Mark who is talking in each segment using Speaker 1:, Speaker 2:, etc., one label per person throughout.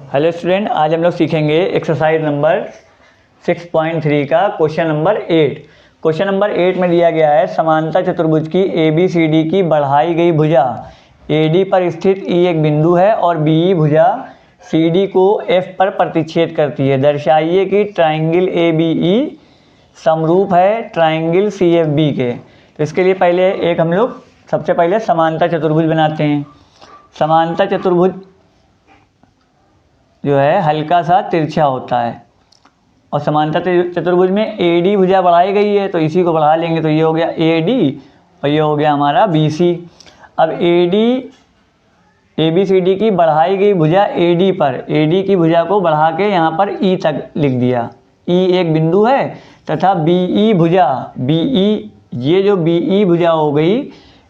Speaker 1: Hello student, आज हम लोग सीखेंगे एक्सरसाइज नंबर 6.3 का क्वेश्चन नंबर 8। क्वेश्चन नंबर 8 में दिया गया है समांतर चतुर्भुज की ABCD की बढ़ाई गई भुजा AD पर स्थित E एक बिंदु है और BE भुजा CD को F पर प्रतिच्छेद करती है। दर्शाइए कि ट्राइंगल ABE समरूप है ट्राइंगल CFB के। तो इसके लिए पहले हम लोग सबसे पहले समांतर चतुर्भुज बनाते हैं। समांतर चतुर्भुज जो है हल्का सा तिरछा होता है और समांतर चतुर्भुज में AD भुजा बढ़ाई गई है तो इसी को बढ़ा लेंगे, तो ये हो गया AD और ये हो गया हमारा BC। अब ABCD की बढ़ाई गई भुजा AD पर, AD की भुजा को बढ़ा के यहाँ पर E तक लिख दिया। E एक बिंदु है तथा BE भुजा, ये जो BE भुजा हो गई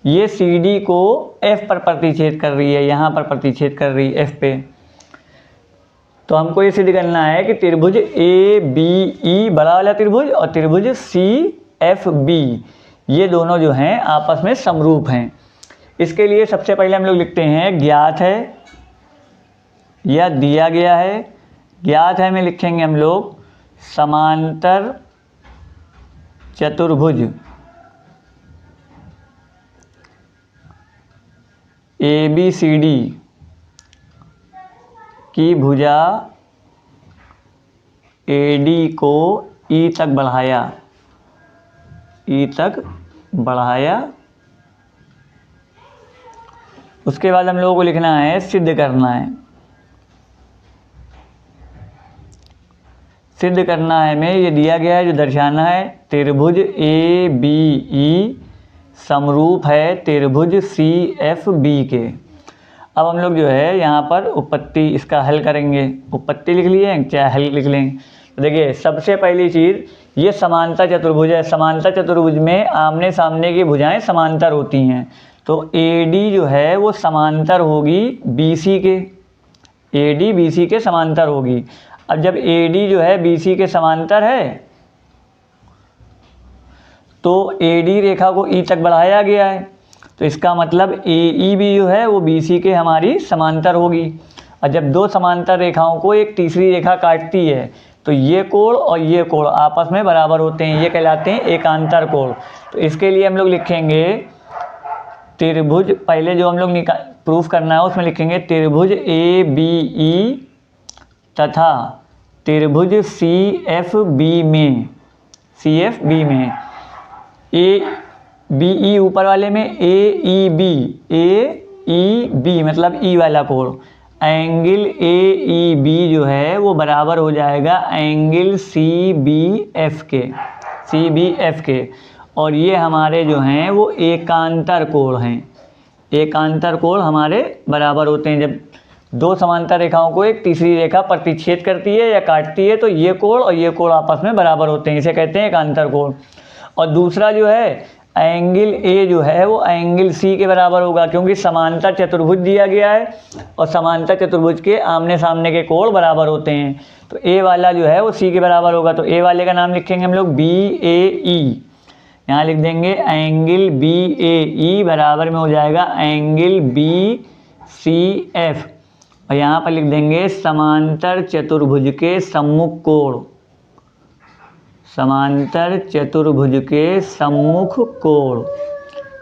Speaker 1: ये CD को F पर प्रतिच्छेद कर रही है, यहाँ पर प्रतिच्छेद कर रही है F पे। तो हमको ये सिद्ध करना है कि त्रिभुज ABE बड़ा वाला त्रिभुज और त्रिभुज CFB ये दोनों जो हैं आपस में समरूप हैं। इसके लिए सबसे पहले हम लोग लिखते हैं ज्ञात है या दिया गया है। ज्ञात है में लिखेंगे हम लोग समांतर चतुर्भुज ABCD की भुजा AD को E तक बढ़ाया। उसके बाद हम लोगों को लिखना है सिद्ध करना है। सिद्ध करना है में ये दिया गया है जो दर्शाना है त्रिभुज ABE समरूप है त्रिभुज CFB के। अब हम लोग जो है यहाँ पर उत्पत्ति इसका हल करेंगे। उत्पत्ति लिख लिए चाहे हल लिख लें। तो देखिए सबसे पहली चीज़ ये समांतर चतुर्भुज है। समांतर चतुर्भुज में आमने सामने की भुजाएं समांतर होती हैं तो AD जो है वो समांतर होगी BC के, AD BC के समांतर होगी। अब जब AD जो है BC के समांतर है तो AD रेखा को E तक बढ़ाया गया है तो इसका मतलब AE भी जो है वो BC के हमारी समांतर होगी। और जब दो समांतर रेखाओं को एक तीसरी रेखा काटती है तो ये कोण और ये कोण आपस में बराबर होते हैं, ये कहलाते हैं एकांतर कोण। तो इसके लिए हम लोग लिखेंगे त्रिभुज, पहले जो हम लोग प्रूफ करना है उसमें लिखेंगे त्रिभुज ABE तथा त्रिभुज CFB में BE ऊपर वाले में AEB मतलब E वाला कोण, एंगल AEB जो है वो बराबर हो जाएगा एंगल CBF के और ये हमारे जो हैं वो एकांतर कोण हैं। एकांतर कोण हमारे बराबर होते हैं जब दो समांतर रेखाओं को एक तीसरी रेखा प्रतिच्छेद करती है या काटती है तो ये कोण और ये कोण आपस में बराबर होते हैं, इसे कहते हैं एकांतर कोण। और दूसरा जो है एंगल A जो है वो एंगल C के बराबर होगा क्योंकि समांतर चतुर्भुज दिया गया है और समांतर चतुर्भुज के आमने सामने के कोण बराबर होते हैं तो A वाला जो है वो C के बराबर होगा। तो A वाले का नाम लिखेंगे हम लोग BAE, यहाँ लिख देंगे एंगल BAE बराबर में हो जाएगा एंगल BCF और यहाँ पर लिख देंगे समांतर चतुर्भुज के सम्मुख कोण, समांतर चतुर्भुज के सम्मुख कोण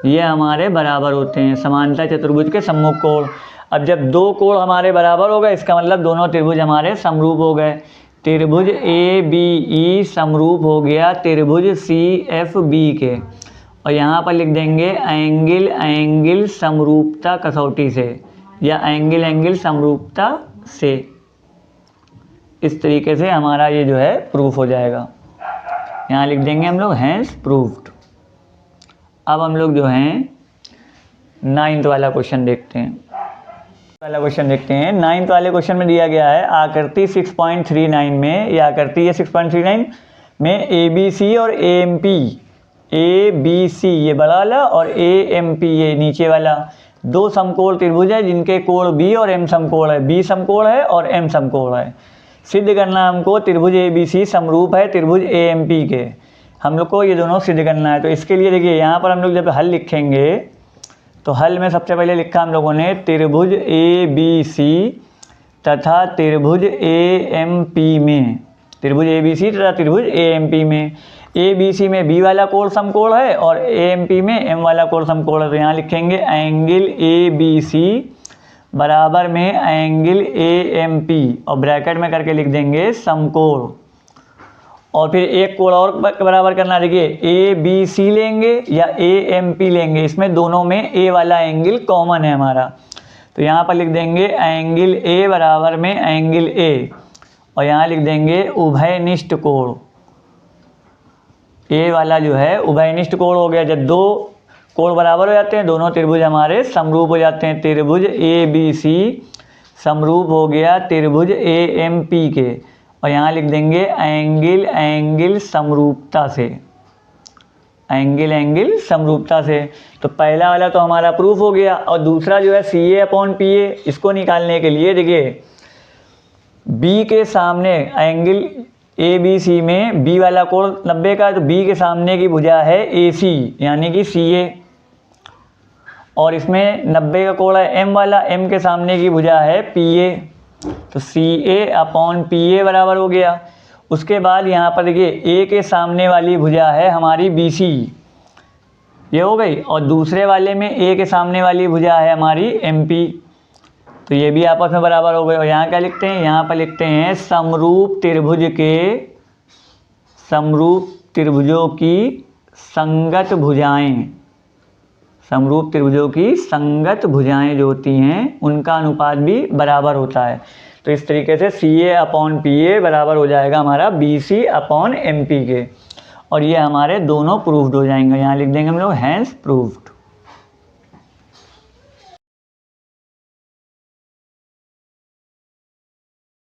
Speaker 1: ये हमारे बराबर होते हैं, समांतर चतुर्भुज के सम्मुख कोण। अब जब दो कोण हमारे बराबर हो गए इसका मतलब दोनों त्रिभुज हमारे समरूप हो गए। त्रिभुज ABE समरूप हो गया त्रिभुज CFB के और यहाँ पर लिख देंगे एंगल समरूपता कसौटी से या एंगल समरूपता से। इस तरीके से हमारा ये जो है प्रूफ हो जाएगा। यहाँ लिख देंगे हम लोग हैंस प्रूव्ड। अब हम लोग जो हैं 9th वाला क्वेश्चन देखते हैं। 9th वाले क्वेश्चन में दिया गया है आकृति 6.39 में, ये आकृति है 6.39 में ABC और AMP, ABC ये बड़ा वाला और AMP ये नीचे वाला दो समकोण त्रिभुज है जिनके कोण B और M समकोण है, B समकोण है और M समकोण है। सिद्ध करना हमको त्रिभुज ABC समरूप है त्रिभुज AMP के, हम लोग को ये दोनों सिद्ध करना है। तो इसके लिए देखिए यहाँ पर हम लोग जब हल लिखेंगे तो हल में सबसे पहले लिखा हम लोगों ने त्रिभुज ABC तथा त्रिभुज AMP में, त्रिभुज ABC तथा त्रिभुज AMP में, ABC में B वाला कोण समकोण है और AMP में M वाला कोण समकोण है। तो यहाँ लिखेंगे एंगल ABC बराबर में एंगल AMP और ब्रैकेट में करके लिख देंगे समकोण। और फिर एक कोण और बराबर करना, देखिए ABC लेंगे या AMP लेंगे, इसमें दोनों में A वाला एंगल कॉमन है हमारा, तो यहाँ पर लिख देंगे एंगल A बराबर में एंगल A और यहाँ लिख देंगे उभयनिष्ठ कोण। A वाला जो है उभयनिष्ठ कोण हो गया। जब दो कोण बराबर हो जाते हैं, दोनों त्रिभुज हमारे समरूप हो जाते हैं। त्रिभुज ABC समरूप हो गया त्रिभुज AMP के और यहाँ लिख देंगे एंगल समरूपता से, एंगल समरूपता से। तो पहला वाला तो हमारा प्रूफ हो गया। और दूसरा जो है CA/PA, इसको निकालने के लिए देखिए B के सामने एंगल ABC में B वाला कोण 90 का, तो B के सामने की भुजा है AC यानी कि CA, और इसमें 90 का कोण है M वाला, M के सामने की भुजा है PA, तो CA/PA बराबर हो गया। उसके बाद यहाँ पर देखिए A के सामने वाली भुजा है हमारी BC, ये हो गई, और दूसरे वाले में A के सामने वाली भुजा है हमारी MP, तो ये भी आपस में बराबर हो गए। और यहाँ क्या लिखते हैं, यहाँ पर लिखते हैं समरूप त्रिभुजों की संगत भुजाएं, समरूप त्रिभुजों की संगत भुजाएं जो होती हैं उनका अनुपात भी बराबर होता है। तो इस तरीके से CA/PA बराबर हो जाएगा हमारा BC/MP के, और ये हमारे दोनों प्रूव्ड हो जाएंगे। यहाँ लिख देंगे हम लोग हैंस प्रूव्ड।